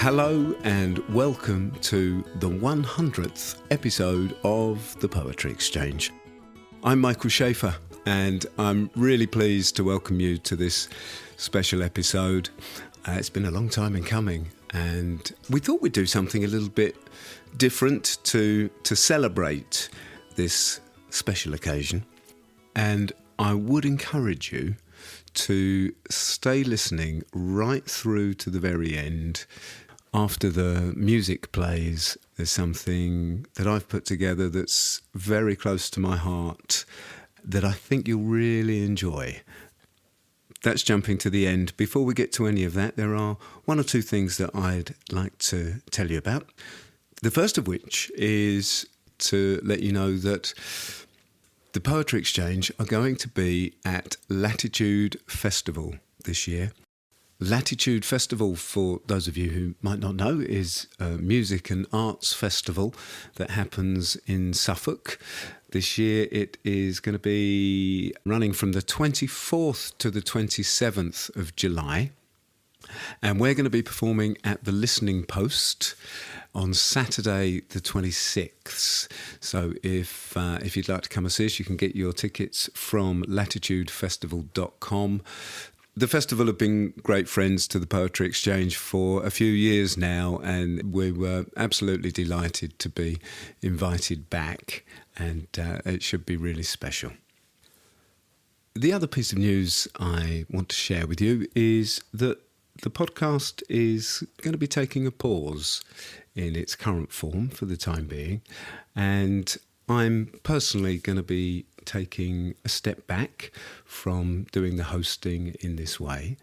Hello and welcome to the 100th episode of the Poetry Exchange. I'm Michael Shaeffer and I'm really pleased to welcome you to this special episode. It's been a long time in coming and we thought we'd do something a little bit different to celebrate this special occasion. And I would encourage you to stay listening right through to the very end. After the music plays, there's something that I've put together that's very close to my heart that I think you'll really enjoy. That's jumping to the end. Before we get to any of that, there are one or two things that I'd like to tell you about. The first of which is to let you know that the Poetry Exchange are going to be at Latitude Festival this year. Latitude Festival, for those of you who might not know, is a music and arts festival that happens in Suffolk. This year it is going to be running from the 24th to the 27th of July. And we're going to be performing at the Listening Post on Saturday the 26th. So if you'd like to come and see us, you can get your tickets from latitudefestival.com. The festival have been great friends to the Poetry Exchange for a few years now, and we were absolutely delighted to be invited back, and it should be really special. The other piece of news I want to share with you is that the podcast is going to be taking a pause in its current form for the time being, and I'm personally going to be taking a step back from doing the hosting in this way.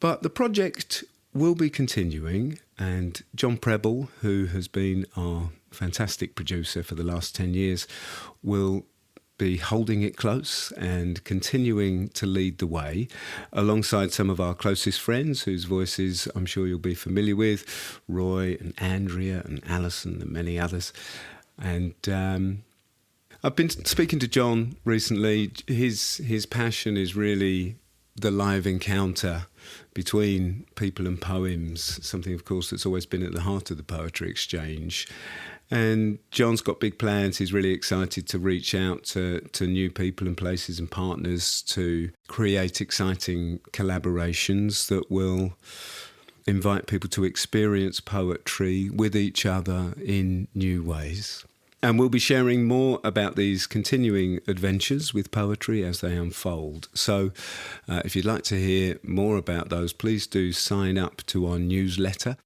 But the project will be continuing, and John Preble, who has been our fantastic producer for the last 10 years, will be holding it close and continuing to lead the way alongside some of our closest friends whose voices I'm sure you'll be familiar with, Roy and Andrea and Alison and many others. And I've been speaking to John recently. His passion is really the live encounter between people and poems, something, of course, that's always been at the heart of the Poetry Exchange. And John's got big plans. He's really excited to reach out to new people and places and partners to create exciting collaborations that will invite people to experience poetry with each other in new ways. And we'll be sharing more about these continuing adventures with poetry as they unfold. So if you'd like to hear more about those, please do sign up to our newsletter.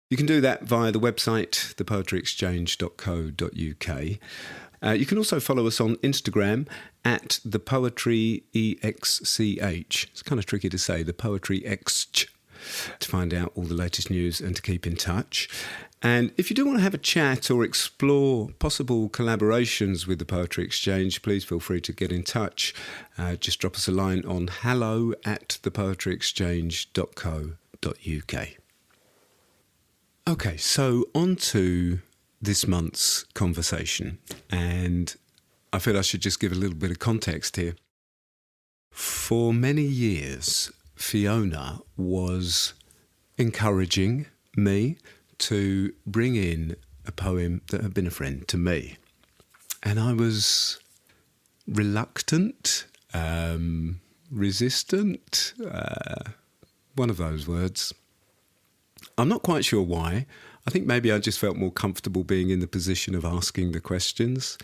You can do that via the website, thepoetryexchange.co.uk. You can also follow us on Instagram at thepoetryexch. It's kind of tricky to say, thepoetryexch, to find out all the latest news and to keep in touch. And if you do want to have a chat or explore possible collaborations with the Poetry Exchange, please feel free to get in touch. Just drop us a line on hello@thepoetryexchange.co.uk. Okay, so on to this month's conversation. And I feel I should just give a little bit of context here. For many years, Fiona was encouraging me to bring in a poem that had been a friend to me. And I was reluctant, resistant, one of those words. I'm not quite sure why. I think maybe I just felt more comfortable being in the position of asking the questions.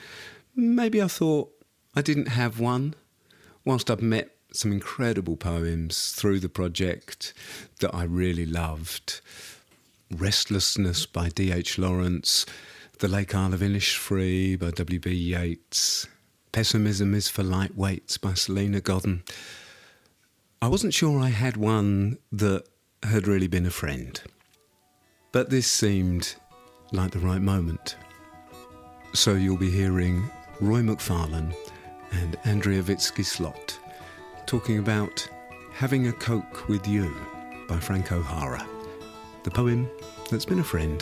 Maybe I thought I didn't have one. Whilst I've met some incredible poems through the project that I really loved. Restlessness by D.H. Lawrence, The Lake Isle of Innisfree by W.B. Yeats, Pessimism is for Lightweights by Selena Godden. I wasn't sure I had one that had really been a friend. But this seemed like the right moment. So you'll be hearing Roy McFarlane and Andrea Witzke talking about Having a Coke with You by Frank O'Hara, the poem that's been a friend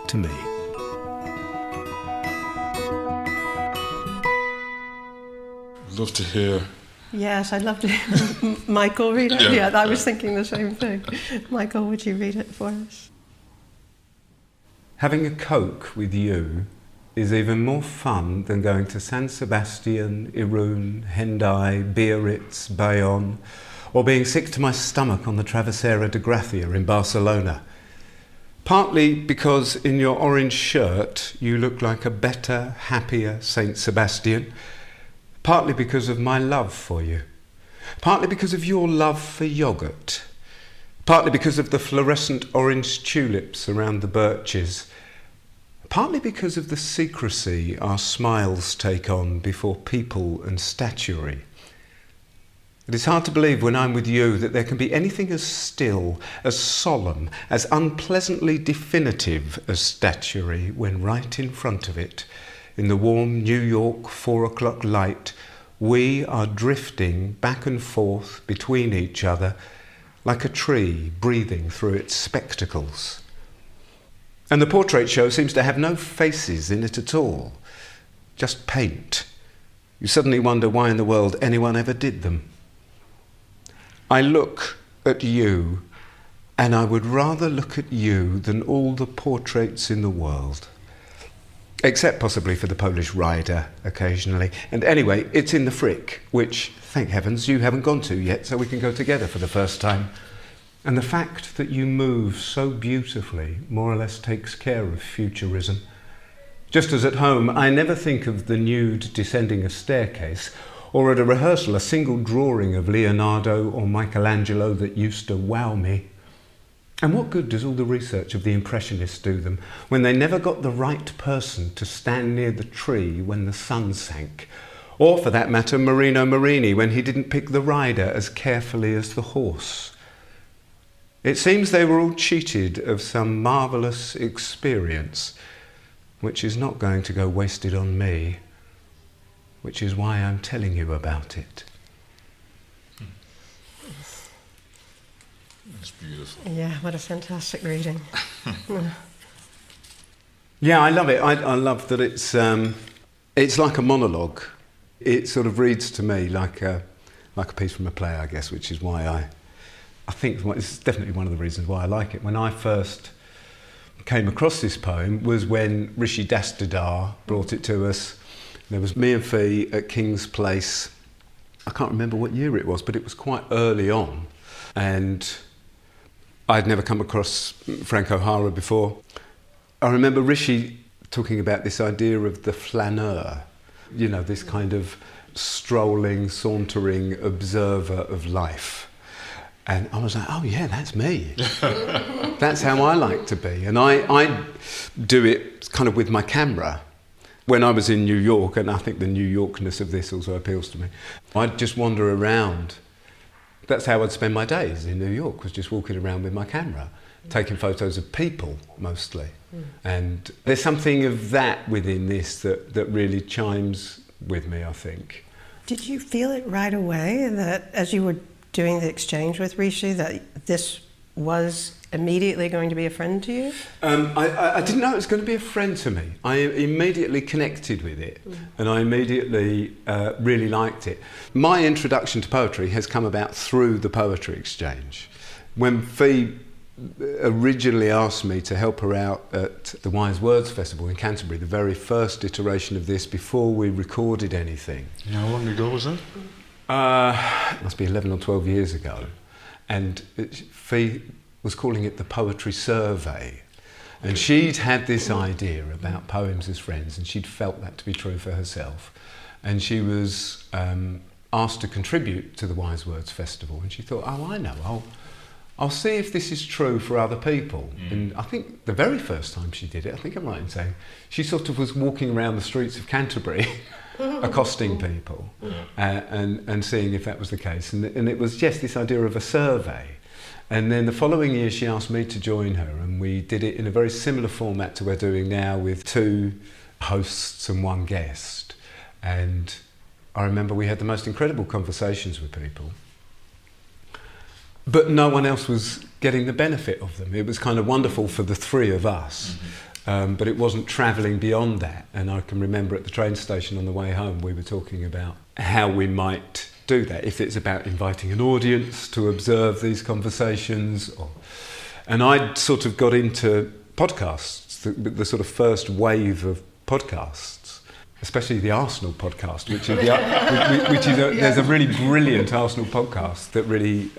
to me. Love to hear. Yes, I'd love to hear Michael read it. Yeah, I was thinking the same thing. Michael, would you read it for us? Having a Coke with you is even more fun than going to San Sebastian, Irun, Hendaye, Biarritz, Bayonne, or being sick to my stomach on the Travesera de Gracia in Barcelona. Partly because in your orange shirt you look like a better, happier Saint Sebastian. Partly because of my love for you. Partly because of your love for yoghurt. Partly because of the fluorescent orange tulips around the birches. Partly because of the secrecy our smiles take on before people and statuary. It is hard to believe when I'm with you that there can be anything as still, as solemn, as unpleasantly definitive as statuary when right in front of it, in the warm New York 4 o'clock light, we are drifting back and forth between each other like a tree breathing through its spectacles. And the portrait show seems to have no faces in it at all, just paint. You suddenly wonder why in the world anyone ever did them. I look at you, and I would rather look at you than all the portraits in the world. Except possibly for the Polish rider occasionally. And anyway, it's in the Frick, which, thank heavens, you haven't gone to yet, so we can go together for the first time. And the fact that you move so beautifully more or less takes care of futurism. Just as at home, I never think of the nude descending a staircase, or at a rehearsal a single drawing of Leonardo or Michelangelo that used to wow me. And what good does all the research of the Impressionists do them when they never got the right person to stand near the tree when the sun sank? Or, for that matter, Marino Marini when he didn't pick the rider as carefully as the horse? It seems they were all cheated of some marvellous experience, which is not going to go wasted on me, which is why I'm telling you about it. It's beautiful. Yeah, what a fantastic reading. Yeah, I love it. I love that it's like a monologue. It sort of reads to me like a piece from a play, I guess, which is why I think it's definitely one of the reasons why I like it. When I first came across this poem was when Rishi Dastidar brought it to us. There was me and Fee at King's Place. I can't remember what year it was, but it was quite early on. And I'd never come across Frank O'Hara before. I remember Rishi talking about this idea of the flaneur, you know, this kind of strolling, sauntering observer of life. And I was like, oh yeah, that's me. That's how I like to be. And I do it kind of with my camera. When I was in New York, and I think the New Yorkness of this also appeals to me, I'd just wander around. That's how I'd spend my days in New York, was just walking around with my camera, taking photos of people mostly. And there's something of that within this that really chimes with me, I think. Did you feel it right away that as you were doing the exchange with Rishi that this was immediately going to be a friend to you? I didn't know it was going to be a friend to me. I immediately connected with it and I immediately really liked it. My introduction to poetry has come about through the poetry exchange. When Fee originally asked me to help her out at the Wise Words Festival in Canterbury, the very first iteration of this before we recorded anything. How long ago was that? It must be 11 or 12 years ago. And Fee was calling it the Poetry Survey. And she'd had this idea about poems as friends, and she'd felt that to be true for herself. And she was asked to contribute to the Wise Words Festival, and she thought, oh, I know, I'll see if this is true for other people. And I think the very first time she did it, I think I'm right in saying, she sort of was walking around the streets of Canterbury accosting people and seeing if that was the case. And it was just this idea of a survey. And then the following year she asked me to join her, and we did it in a very similar format to what we're doing now with 2 hosts and 1 guest. And I remember we had the most incredible conversations with people, but no one else was getting the benefit of them. It was kind of wonderful for the 3 of us, but it wasn't travelling beyond that. And I can remember at the train station on the way home we were talking about how we might do that, if it's about inviting an audience to observe these conversations. And I'd sort of got into podcasts the sort of first wave of podcasts, especially the Arsenal podcast, there's a really brilliant Arsenal podcast that really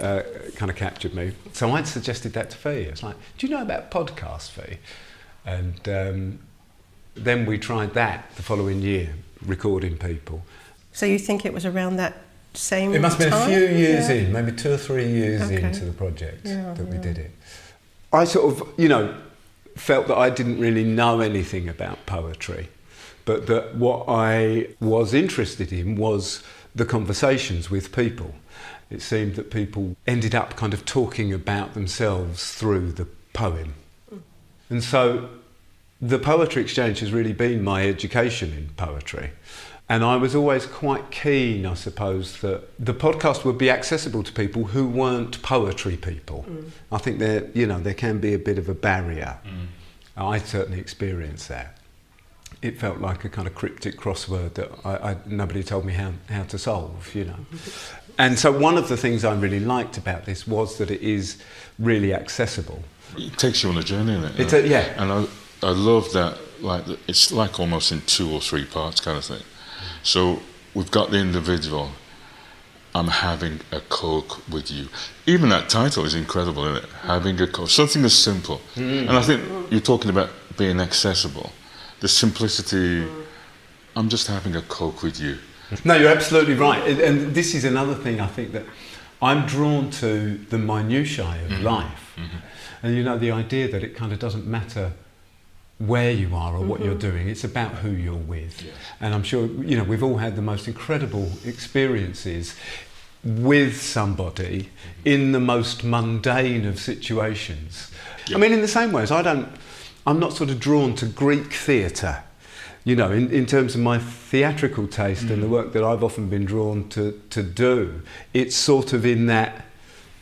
kind of captured me. So I'd suggested that to Fee. It's like, do you know about podcasts, Fee? And then we tried that the following year, recording people. So you think it was around that same time? It must have been a few years in, maybe 2 or 3 years into the project that we did it. I sort of, felt that I didn't really know anything about poetry, but that what I was interested in was the conversations with people. It seemed that people ended up kind of talking about themselves through the poem. And so the Poetry Exchange has really been my education in poetry. And I was always quite keen, I suppose, that the podcast would be accessible to people who weren't poetry people. I think there can be a bit of a barrier. I certainly experienced that. It felt like a kind of cryptic crossword that nobody told me how to solve, And so one of the things I really liked about this was that it is really accessible. It takes you on a journey, isn't it? Yeah. And I love that, it's like almost in 2 or 3 parts kind of thing. So we've got the individual, I'm having a Coke with you. Even that title is incredible, isn't it? Having a Coke, something as simple. And I think you're talking about being accessible. The simplicity, I'm just having a Coke with you. No, you're absolutely right. And this is another thing I think that I'm drawn to the minutiae of life. And the idea that it kind of doesn't matter where you are or what you're doing, it's about who you're with. And I'm sure, we've all had the most incredible experiences with somebody in the most mundane of situations. I mean, in the same way as I'm not sort of drawn to Greek theatre, in terms of my theatrical taste and the work that I've often been drawn to do. It's sort of in that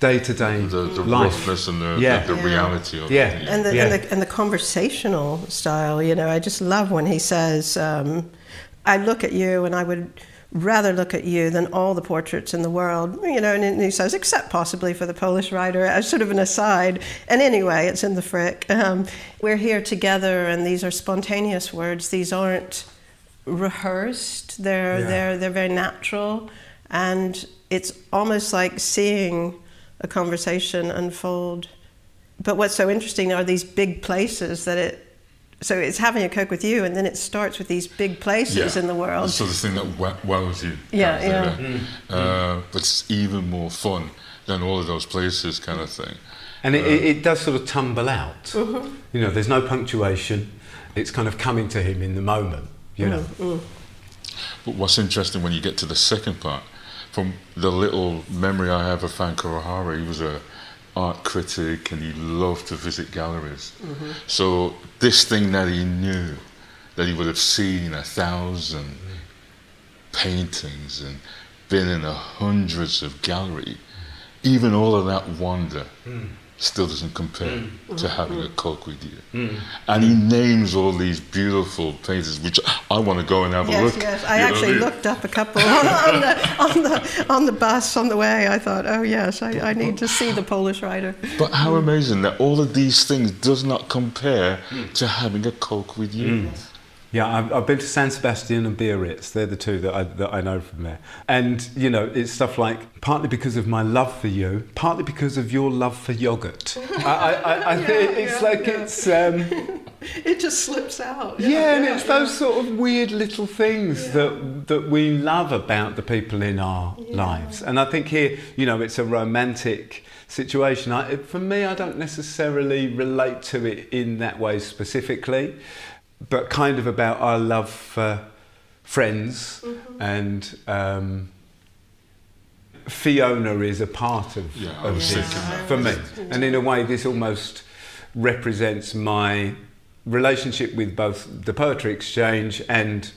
day-to-day the life. roughness and the reality of it. And the conversational style, I just love when he says, I look at you and I would rather look at you than all the portraits in the world, and he says, except possibly for the Polish writer, as sort of an aside. And anyway, it's in the Frick. We're here together and these are spontaneous words. These aren't rehearsed. They're very natural. And it's almost like seeing a conversation unfold. But what's so interesting are these big places so it's having a Coke with you, and then it starts with these big places in the world. That's sort of thing that wows you. But it's even more fun than all of those places kind of thing. And it does sort of tumble out. There's no punctuation. It's kind of coming to him in the moment, But what's interesting when you get to the second part, from the little memory I have of Frank Kurohara, he was a art critic and he loved to visit galleries. So this thing that he knew, that he would have seen 1,000 paintings and been in hundreds of galleries, even all of that wonder still doesn't compare to having a Coke with you. And he names all these beautiful paintings, which I want to go and have a look. Yes, I actually looked up a couple on the bus on the way. I thought, oh yes, I need to see the Polish writer. But how amazing that all of these things does not compare to having a Coke with you. Yeah, I've been to San Sebastian and Biarritz. They're the two that I know from there. And, it's stuff like, partly because of my love for you, partly because of your love for yoghurt. I think it's... It just slips out. And it's those sort of weird little things that we love about the people in our lives. And I think here, it's a romantic situation. For me, I don't necessarily relate to it in that way specifically, but kind of about our love for friends. And Fiona is a part of this for me. And in a way, this almost represents my relationship with both the Poetry Exchange and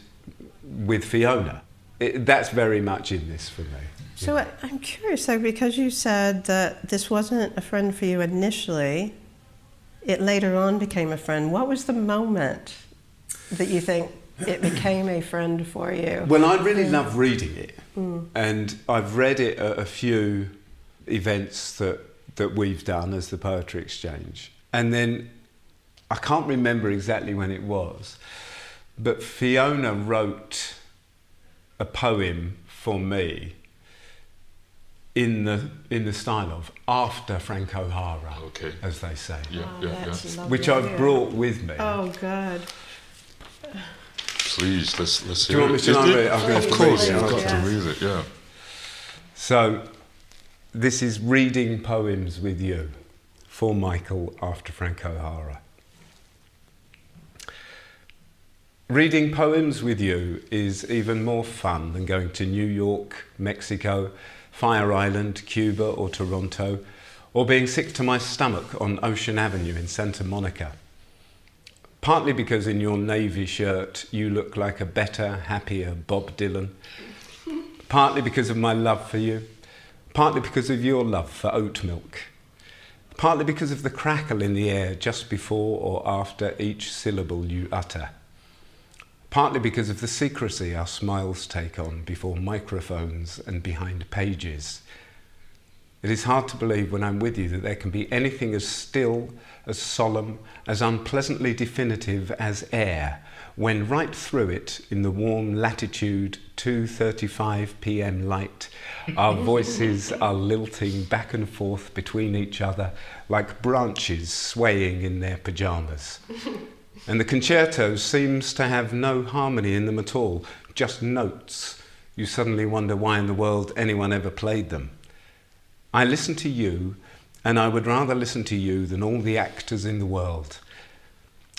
with Fiona. That's very much in this for me. So I'm curious though, because you said that this wasn't a friend for you initially, it later on became a friend. What was the moment that you think it became a friend for you? Well, I really love reading it. And I've read it at a few events that we've done as the Poetry Exchange. And then I can't remember exactly when it was, but Fiona wrote a poem for me in the style of after Frank O'Hara, Okay. as they say, That's lovely. which I've brought with me. Oh, good. Please, let's Do you hear want me it. to read it? I'm going Of to course, read it. you've got Yeah. to read it, yeah. So, this is reading poems with you for Michael after Frank O'Hara. Reading poems with you is even more fun than going to New York, Mexico, Fire Island, Cuba or Toronto, or being sick to my stomach on Ocean Avenue in Santa Monica. Partly because in your navy shirt you look like a better, happier Bob Dylan. Partly because of my love for you. Partly because of your love for oat milk. Partly because of the crackle in the air just before or after each syllable you utter. Partly because of the secrecy our smiles take on before microphones and behind pages. It is hard to believe when I'm with you that there can be anything as still, as solemn, as unpleasantly definitive as air, when right through it, in the warm latitude 2:35 p.m. light, our voices are lilting back and forth between each other like branches swaying in their pyjamas. And the concerto seems to have no harmony in them at all, just notes. You suddenly wonder why in the world anyone ever played them. I listen to you, and I would rather listen to you than all the actors in the world.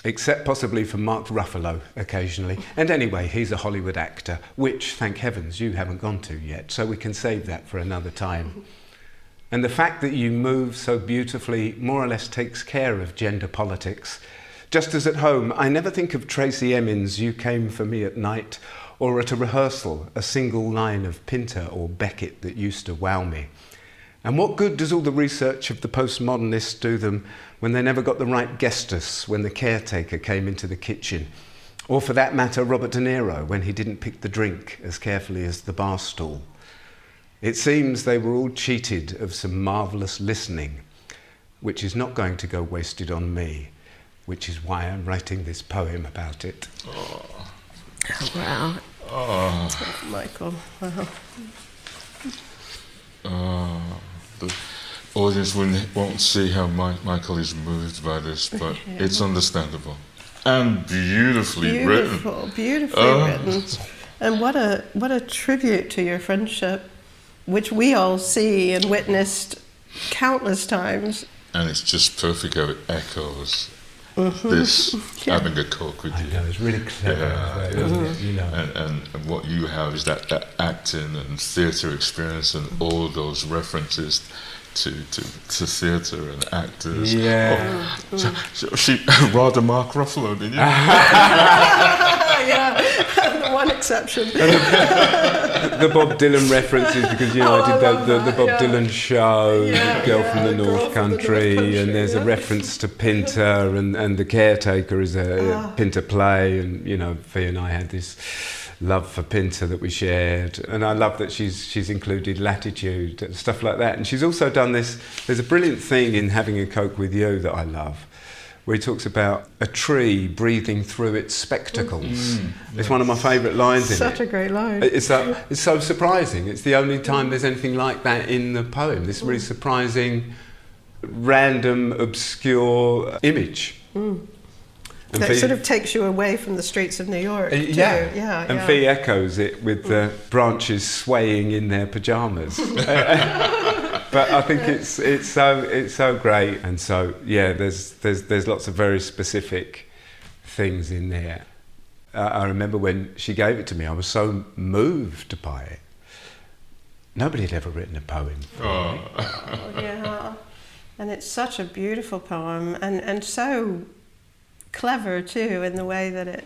Except possibly for Mark Ruffalo occasionally. And anyway, he's a Hollywood actor, which, thank heavens, you haven't gone to yet, so we can save that for another time. And the fact that you move so beautifully more or less takes care of gender politics. Just as at home, I never think of Tracy Emin's You Came For Me at Night, or at a rehearsal, a single line of Pinter or Beckett that used to wow me. And what good does all the research of the postmodernists do them when they never got the right gestus when the caretaker came into the kitchen? Or for that matter, Robert De Niro, when he didn't pick the drink as carefully as the bar stool. It seems they were all cheated of some marvellous listening, which is not going to go wasted on me, which is why I'm writing this poem about it. Oh, wow. Oh. Michael, wow. The audience won't see how Michael is moved by this, but it's understandable. And beautifully written. Beautifully written. And what a tribute to your friendship, which we all see and witnessed countless times. And it's just perfect how it echoes this having a Coke with you. I know, it's really clever as well, isn't it? You know. And what you have is that acting and theatre experience and all those references to theatre and actors. Yeah. She rather Mark Ruffalo, didn't you? Yeah, the one exception. The Bob Dylan references, because you know I did the Bob Dylan show, Girl from the North Country, and there's a reference to Pinter, and the caretaker is a Pinter play, and you know Fee and I had this love for Pinter that we shared, and I love that she's included latitude and stuff like that. And she's also done this. There's a brilliant thing in Having a Coke with You that I love, where he talks about a tree breathing through its spectacles. It's one of my favourite lines in it. Such a great line. It's so surprising. It's the only time there's anything like that in the poem. This really surprising, random, obscure image. And That sort of takes you away from the streets of New York. Yeah. And Fee echoes it with the branches swaying in their pyjamas. But I think it's so great, and so there's lots of very specific things in there. I remember when she gave it to me, I was so moved by it. Nobody had ever written a poem for me. Yeah, and it's such a beautiful poem, and so clever too in the way that it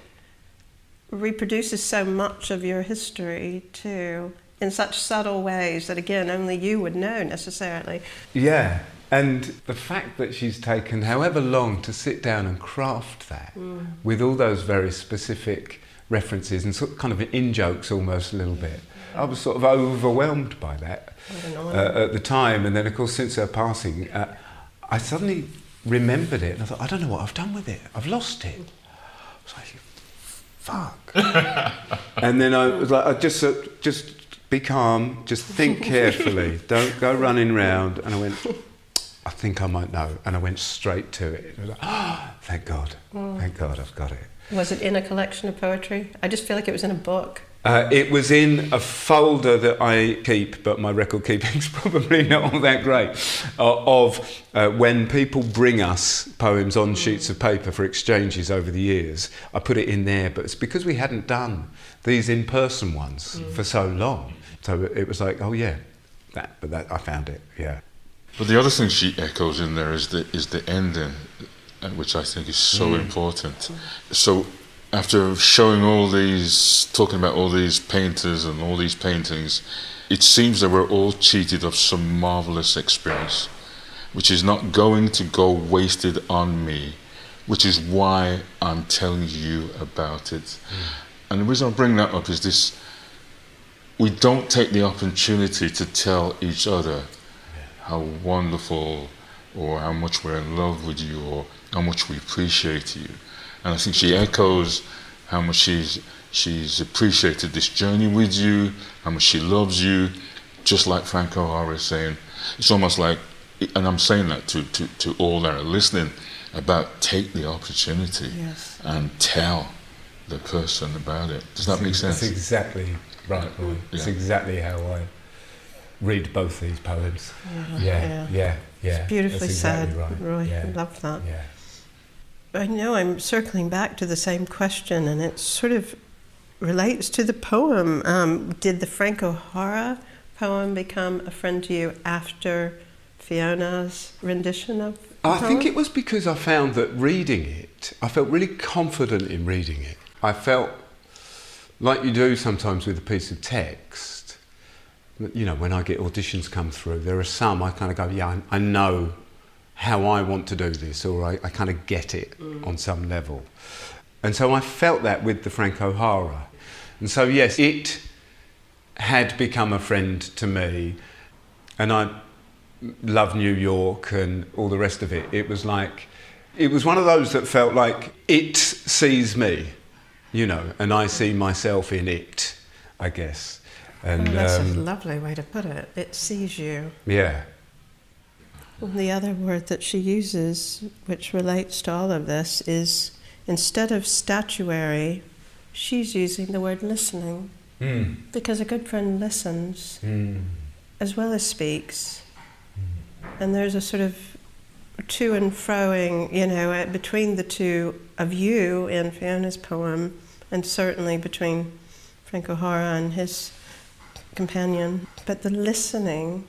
reproduces so much of your history too, in such subtle ways that again only you would know necessarily. Yeah, and the fact that she's taken however long to sit down and craft that with all those very specific references and sort of kind of in-jokes almost a little bit. I was sort of overwhelmed by that at the time, and then of course since her passing I suddenly remembered it, and I thought, I don't know what I've done with it. I've lost it. I was like, fuck. And then I was like, just be calm, just think carefully, don't go running round. And I went, I think I might know. And I went straight to it. I was like, oh, thank God, I've got it. Was it in a collection of poetry? I just feel like it was in a book. It was in a folder that I keep, but my record keeping's probably not all that great, of when people bring us poems on sheets of paper for exchanges over the years. I put it in there, but it's because we hadn't done these in-person ones for so long. So it was like, oh yeah, that I found it, yeah. But the other thing she echoes in there is the ending, which I think is so important. So after talking about all these painters and all these paintings, it seems that we're all cheated of some marvelous experience, which is not going to go wasted on me, which is why I'm telling you about it. And the reason I bring that up is this: we don't take the opportunity to tell each other how wonderful, or how much we're in love with you, or how much we appreciate you. And I think she echoes how much she's appreciated this journey with you, how much she loves you, just like Frank O'Hara is saying. It's almost like, and I'm saying that to all that are listening, about take the opportunity and tell the person about it. Does that make sense? That's exactly right, Roy. It's exactly how I read both these poems. Yeah. It's beautifully That's said, exactly right. Roy. Yeah. I love that. Yeah. I know I'm circling back to the same question, and it sort of relates to the poem. Did the Frank O'Hara poem become a friend to you after Fiona's rendition of the I poem? think it was because I found that reading it, I felt really confident in reading it. I felt like you do sometimes with a piece of text. You know, when I get auditions come through, there are some I kind of go, yeah, I know how I want to do this, or I kind of get it on some level. And so I felt that with the Frank O'Hara. And so yes, it had become a friend to me, and I love New York and all the rest of it. It was one of those that felt like it sees me, you know, and I see myself in it, I guess. And that's a lovely way to put it. It sees you. Yeah. The other word that she uses, which relates to all of this, is instead of statuary, she's using the word listening. Because a good friend listens as well as speaks. And there's a sort of to and froing, you know, between the two of you in Fiona's poem, and certainly between Frank O'Hara and his companion. But the listening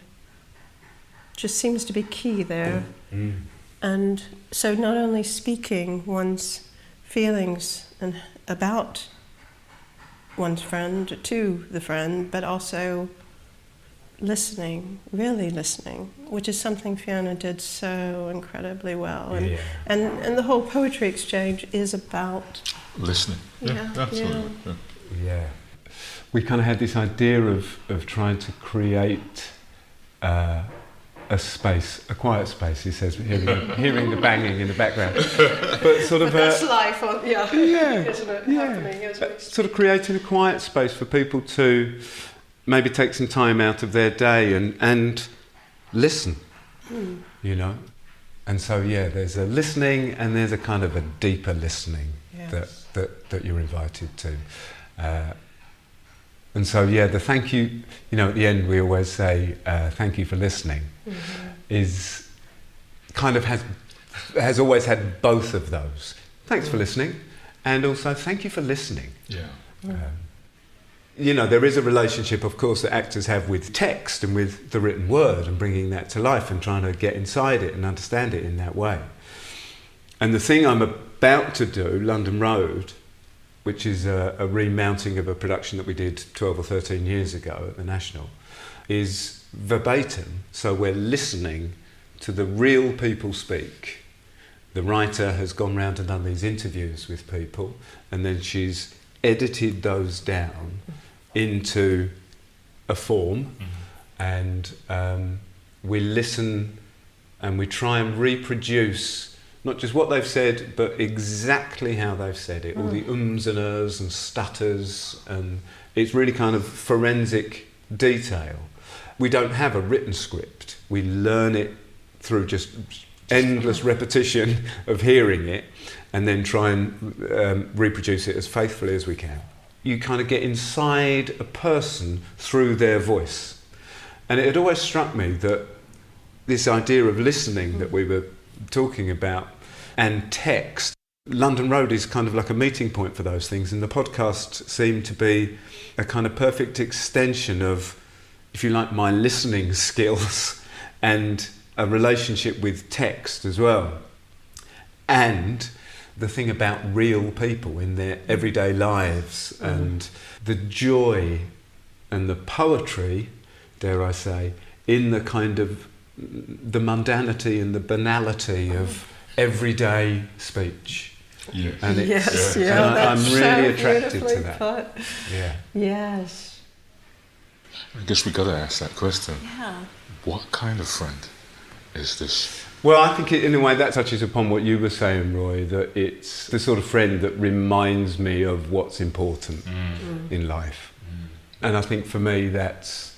just seems to be key there. And so not only speaking one's feelings and about one's friend to the friend, but also listening, really listening, which is something Fiona did so incredibly well. And the whole poetry exchange is about listening. Yeah, absolutely. Yeah. We kind of had this idea of trying to create a space, a quiet space, he says, hearing the banging in the background. But sort of that's life, isn't it? Happening, sort of creating a quiet space for people to maybe take some time out of their day and listen, you know. And so, yeah, there's a listening and there's a kind of a deeper listening that you're invited to. And so, yeah, the thank you, you know, at the end we always say, thank you for listening, is kind of has always had both of those. Thanks for listening, and also thank you for listening. You know, there is a relationship, of course, that actors have with text and with the written word and bringing that to life and trying to get inside it and understand it in that way. And the thing I'm about to do, London Road, which is a remounting of a production that we did 12 or 13 years ago at the National, is verbatim. So we're listening to the real people speak. The writer has gone round and done these interviews with people, and then she's edited those down into a form, and we listen and we try and reproduce not just what they've said, but exactly how they've said it, all the ums and ers and stutters, and it's really kind of forensic detail. We don't have a written script. We learn it through just endless repetition of hearing it, and then try and reproduce it as faithfully as we can. You kind of get inside a person through their voice. And it had always struck me that this idea of listening that we were talking about, and text, London Road is kind of like a meeting point for those things, and the podcast seemed to be a kind of perfect extension of, if you like, my listening skills and a relationship with text as well. And the thing about real people in their everyday lives, and the joy and the poetry, dare I say, in the kind of the mundanity and the banality of everyday speech. Yes. And Yes, and I'm really attracted to that. Put. Yeah. Yes. I guess we got to ask that question. Yeah. What kind of friend is this? Well, I think in a way that touches upon what you were saying, Roy, that it's the sort of friend that reminds me of what's important in life. And I think for me that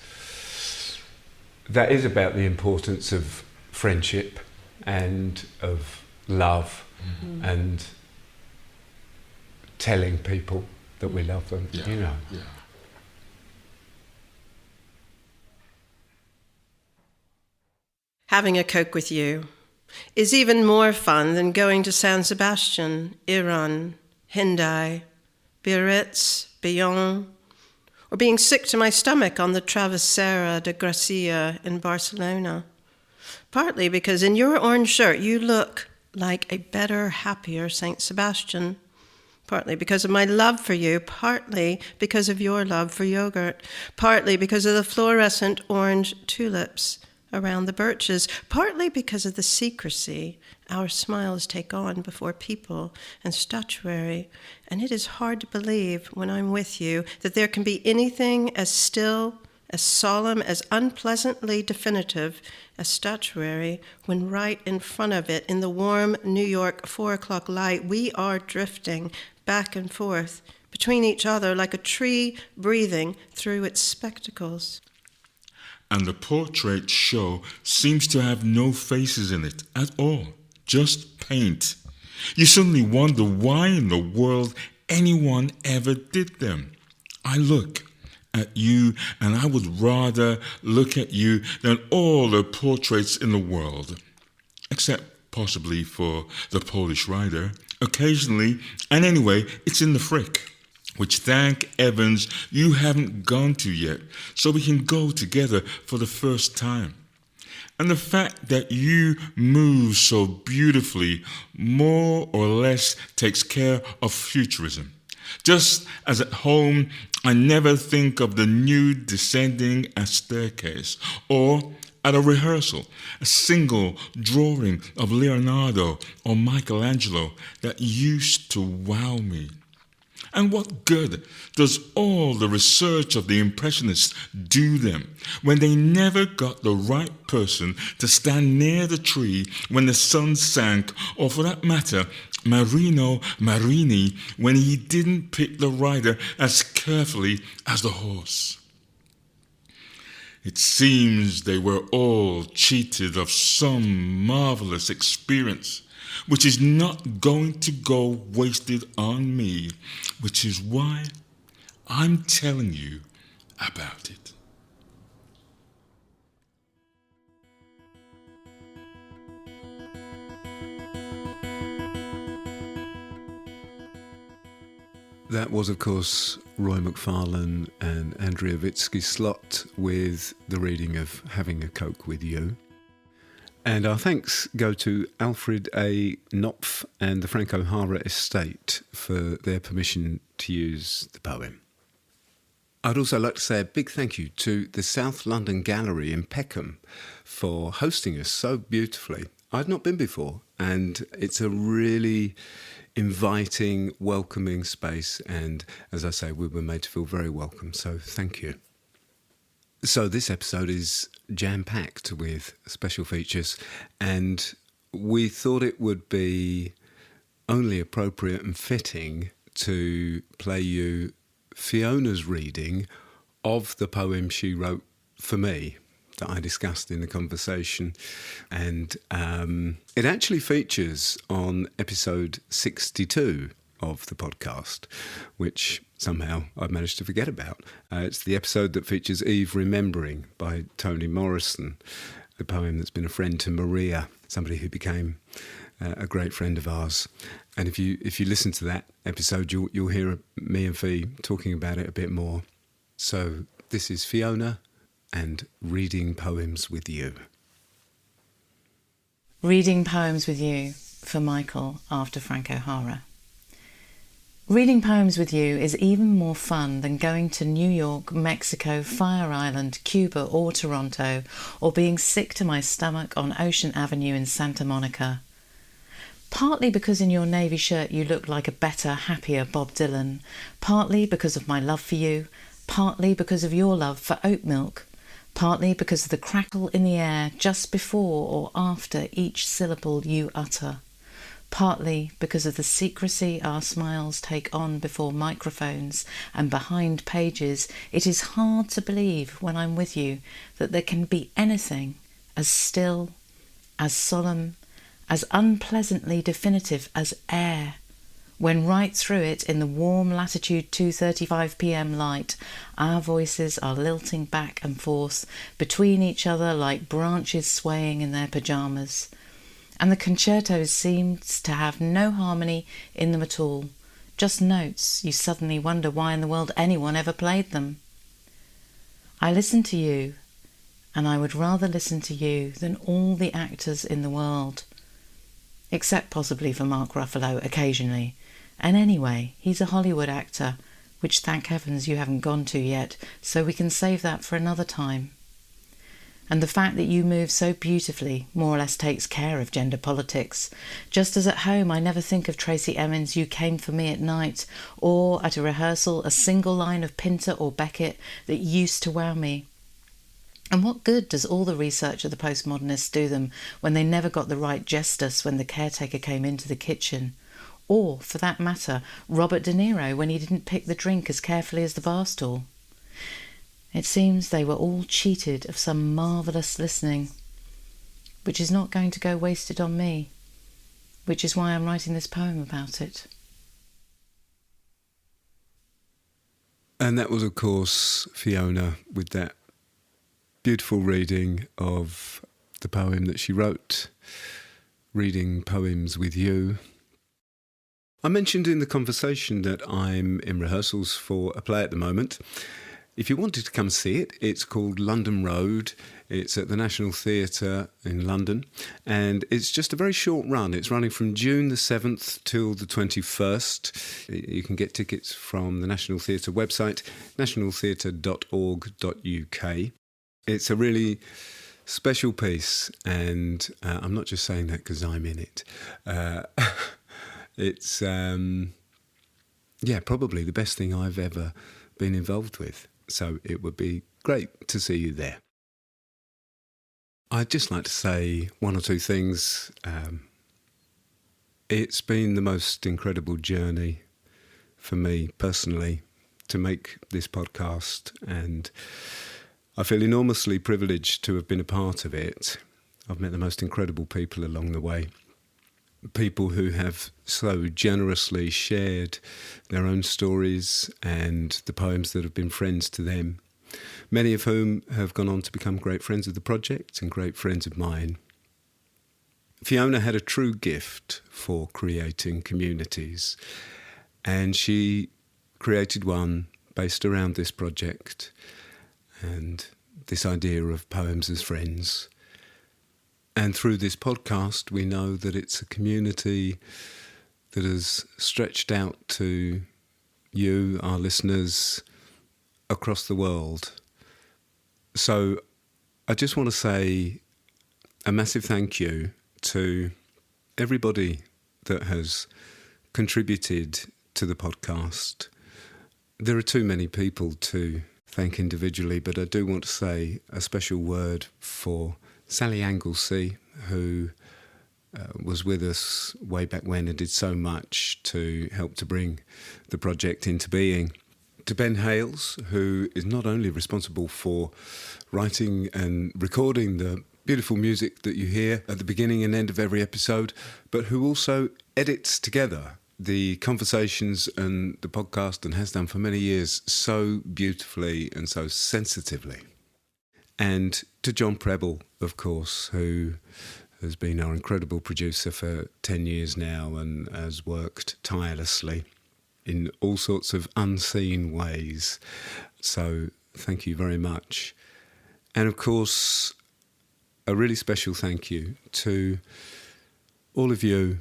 is about the importance of friendship and of love and telling people that we love them, you know. Yeah. Having a Coke with you is even more fun than going to San Sebastian, Iran, Hendaye, Biarritz, Bayonne, or being sick to my stomach on the Travessera de Gracia in Barcelona. Partly because in your orange shirt you look like a better, happier Saint Sebastian. Partly because of my love for you, partly because of your love for yogurt, partly because of the fluorescent orange tulips around the birches, partly because of the secrecy our smiles take on before people and statuary. And it is hard to believe when I'm with you that there can be anything as still, as solemn, as unpleasantly definitive as statuary when right in front of it, in the warm New York 4 o'clock light, we are drifting back and forth between each other like a tree breathing through its spectacles. And the portrait show seems to have no faces in it at all, just paint. You suddenly wonder why in the world anyone ever did them. I look at you, and I would rather look at you than all the portraits in the world, except possibly for the Polish writer, occasionally, and anyway, it's in the Frick, which thank heavens you haven't gone to yet, so we can go together for the first time. And the fact that you move so beautifully more or less takes care of futurism. Just as at home, I never think of the nude descending a staircase, or at a rehearsal, a single drawing of Leonardo or Michelangelo that used to wow me. And what good does all the research of the Impressionists do them when they never got the right person to stand near the tree when the sun sank, or for that matter, Marino Marini when he didn't pick the rider as carefully as the horse? It seems they were all cheated of some marvelous experience, which is not going to go wasted on me, which is why I'm telling you about it. That was, of course, Roy McFarlane and Andrea Witzke slot with the reading of Having a Coke with You. And our thanks go to Alfred A. Knopf and the Frank O'Hara Estate for their permission to use the poem. I'd also like to say a big thank you to the South London Gallery in Peckham for hosting us so beautifully. I'd not been before, and it's a really inviting, welcoming space, and as I say, we were made to feel very welcome, so thank you. So this episode is jam-packed with special features, and we thought it would be only appropriate and fitting to play you Fiona's reading of the poem she wrote for me that I discussed in the conversation. And it actually features on episode 62 of the podcast, which somehow I've managed to forget about. It's the episode that features Eve Remembering by Toni Morrison, the poem that's been a friend to Maria, somebody who became a great friend of ours. And if you listen to that episode, you'll hear me and Fee talking about it a bit more. So this is Fiona and Reading Poems with You. Reading Poems with You for Michael after Frank O'Hara. Reading poems with you is even more fun than going to New York, Mexico, Fire Island, Cuba or Toronto, or being sick to my stomach on Ocean Avenue in Santa Monica. Partly because in your navy shirt you look like a better, happier Bob Dylan, partly because of my love for you, partly because of your love for oat milk, partly because of the crackle in the air just before or after each syllable you utter, partly because of the secrecy our smiles take on before microphones and behind pages. It is hard to believe when I'm with you that there can be anything as still, as solemn, as unpleasantly definitive as air, when right through it in the warm latitude 2:35 p.m. light, our voices are lilting back and forth between each other like branches swaying in their pyjamas. And the concertos seems to have no harmony in them at all, just notes you suddenly wonder why in the world anyone ever played them. I listen to you, and I would rather listen to you than all the actors in the world, except possibly for Mark Ruffalo occasionally, and anyway, he's a Hollywood actor, which thank heavens you haven't gone to yet, so we can save that for another time. And the fact that you move so beautifully more or less takes care of gender politics. Just as at home I never think of Tracy Emin's You Came For Me at Night, or at a rehearsal a single line of Pinter or Beckett that used to wow me. And what good does all the research of the postmodernists do them when they never got the right gestus when the caretaker came into the kitchen? Or, for that matter, Robert De Niro when he didn't pick the drink as carefully as the bar stool? It seems they were all cheated of some marvellous listening, which is not going to go wasted on me, which is why I'm writing this poem about it. And that was, of course, Fiona with that beautiful reading of the poem that she wrote, Reading Poems with You. I mentioned in the conversation that I'm in rehearsals for a play at the moment. If you wanted to come see it, it's called London Road. It's at the National Theatre in London, and it's just a very short run. It's running from June the 7th till the 21st. You can get tickets from the National Theatre website, nationaltheatre.org.uk. It's a really special piece, and I'm not just saying that because I'm in it. It's, probably the best thing I've ever been involved with. So it would be great to see you there. I'd just like to say one or two things. It's been the most incredible journey for me personally to make this podcast, and I feel enormously privileged to have been a part of it. I've met the most incredible people along the way. People who have so generously shared their own stories and the poems that have been friends to them, many of whom have gone on to become great friends of the project and great friends of mine. Fiona had a true gift for creating communities, and she created one based around this project and this idea of poems as friends. And through this podcast, we know that it's a community that has stretched out to you, our listeners, across the world. So I just want to say a massive thank you to everybody that has contributed to the podcast. There are too many people to thank individually, but I do want to say a special word for Sally Anglesey, who was with us way back when and did so much to help to bring the project into being. To Ben Hales, who is not only responsible for writing and recording the beautiful music that you hear at the beginning and end of every episode, but who also edits together the conversations and the podcast, and has done for many years, so beautifully and so sensitively. And to John Preble, of course, who has been our incredible producer for 10 years now and has worked tirelessly in all sorts of unseen ways. So thank you very much. And of course, a really special thank you to all of you,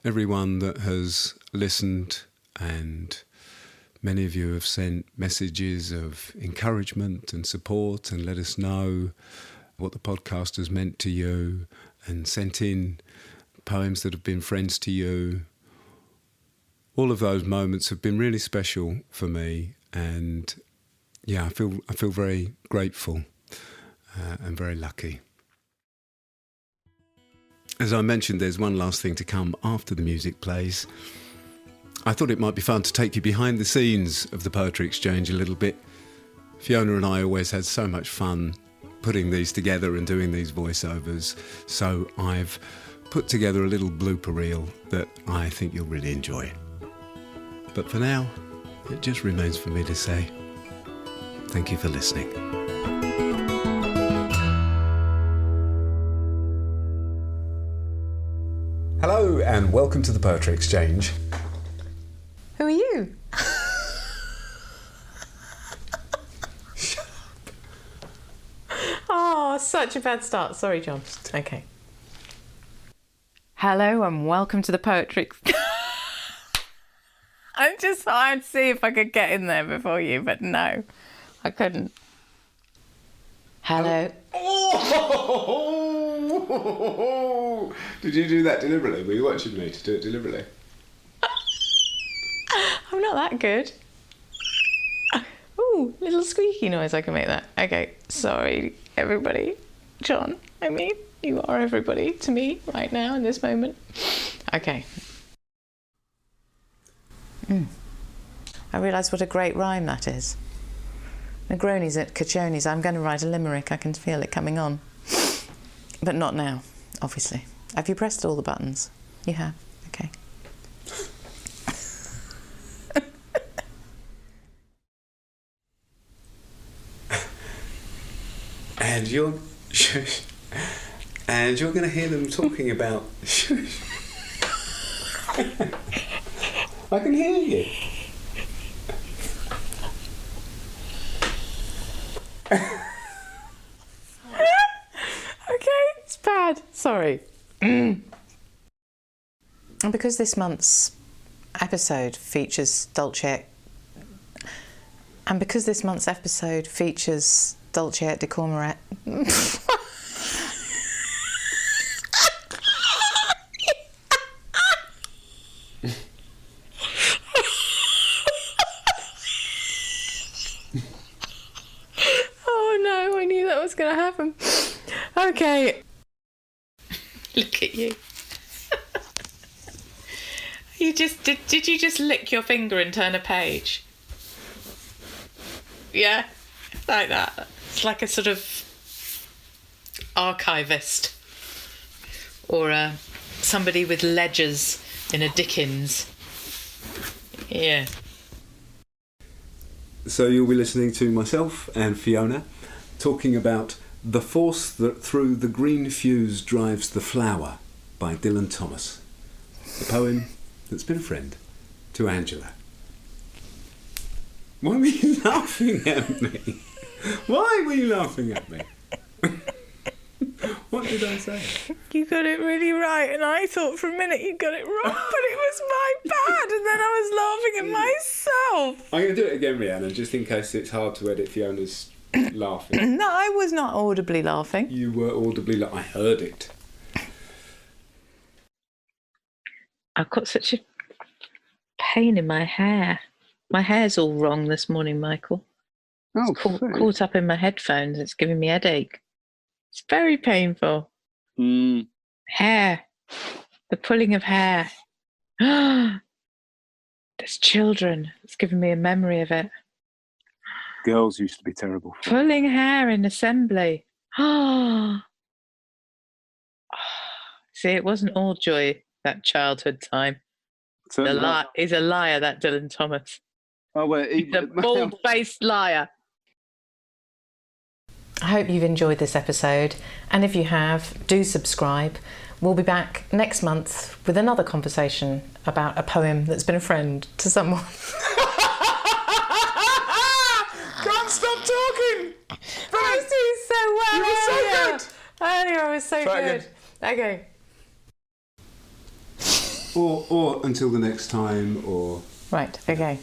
everyone that has listened, and many of you have sent messages of encouragement and support and let us know what the podcast has meant to you, and sent in poems that have been friends to you. All of those moments have been really special for me, and yeah, I feel very grateful and very lucky. As I mentioned, there's one last thing to come after the music plays. I thought it might be fun to take you behind the scenes of the Poetry Exchange a little bit. Fiona and I always had so much fun putting these together and doing these voiceovers, so I've put together a little blooper reel that I think you'll really enjoy. But for now, it just remains for me to say thank you for listening. Hello and welcome to the Poetry Exchange. Who are you? Oh, such a bad start. Sorry, John. Okay. Hello and welcome to the Poetry. I just thought I'd see if I could get in there before you, but no, I couldn't. Hello. Oh! Did you do that deliberately? Were you watching me to do it deliberately? I'm not that good. Ooh, little squeaky noise, I can make that. Okay, sorry, everybody. John, I mean, you are everybody to me right now in this moment. Okay. I realise what a great rhyme that is. Negronis at Cachonis. I'm going to write a limerick. I can feel it coming on. But not now, obviously. Have you pressed all the buttons? You have? Okay. And you're going to hear them talking about I can hear you. Okay, it's bad. Sorry. And because this month's episode features Dolce et Decorum. Oh no, I knew that was going to happen. Okay. Look at you. You just did you just lick your finger and turn a page? Yeah, like that. It's like a sort of archivist or somebody with ledgers in a Dickens. Yeah. So you'll be listening to myself and Fiona talking about The Force That Through the Green Fuse Drives the Flower by Dylan Thomas, a poem that's been a friend to Angela. Why were you laughing at me? Why were you laughing at me? What did I say? You got it really right, and I thought for a minute you got it wrong, but it was my bad, and then I was laughing at myself. I'm going to do it again, Rhiannon, just in case it's hard to edit Fiona's laughing. No, I was not audibly laughing. You were audibly I heard it. I've got such a pain in my hair. My hair's all wrong this morning, Michael. Oh, Caught up in my headphones. It's giving me a headache. It's very painful. Hair. The pulling of hair. There's children. It's giving me a memory of it. Girls used to be terrible. Pulling hair in assembly. See, it wasn't all joy, that childhood time. He's a liar, that Dylan Thomas. Oh, well, He's a bald-faced liar. I hope you've enjoyed this episode, and if you have, do subscribe. We'll be back next month with another conversation about a poem that's been a friend to someone. Can't stop talking! I was doing so well. You were so good! Anyway, I was so Try good. again. Okay. Or until the next time, or... Right, okay.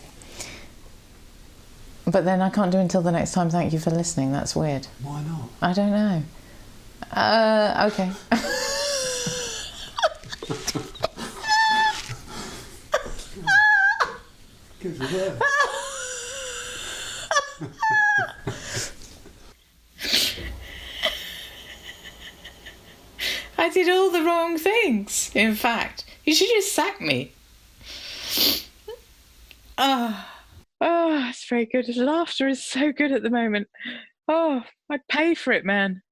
But then I can't do until the next time. Thank you for listening. That's weird. Why not? I don't know. Okay. Give us a word. I did all the wrong things, in fact. You should just sack me. Oh, it's very good. His laughter is so good at the moment. Oh, I'd pay for it, man.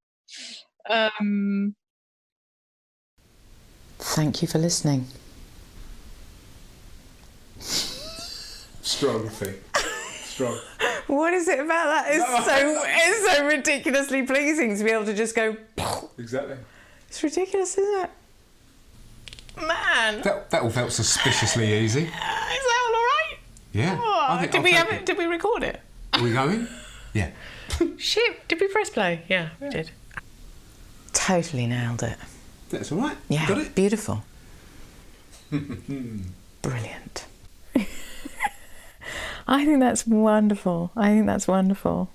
Thank you for listening. Strong thing. Strong. What is it about that? It's so ridiculously pleasing to be able to just go... Exactly. It's ridiculous, isn't it? Man! That all felt suspiciously easy. Is that all right? Yeah. Oh, did we record it? Are we going? Yeah. Shit, did we press play? Yeah, we did. Totally nailed it. That's all right. Yeah, Got it? beautiful. Brilliant. I think that's wonderful. I think that's wonderful.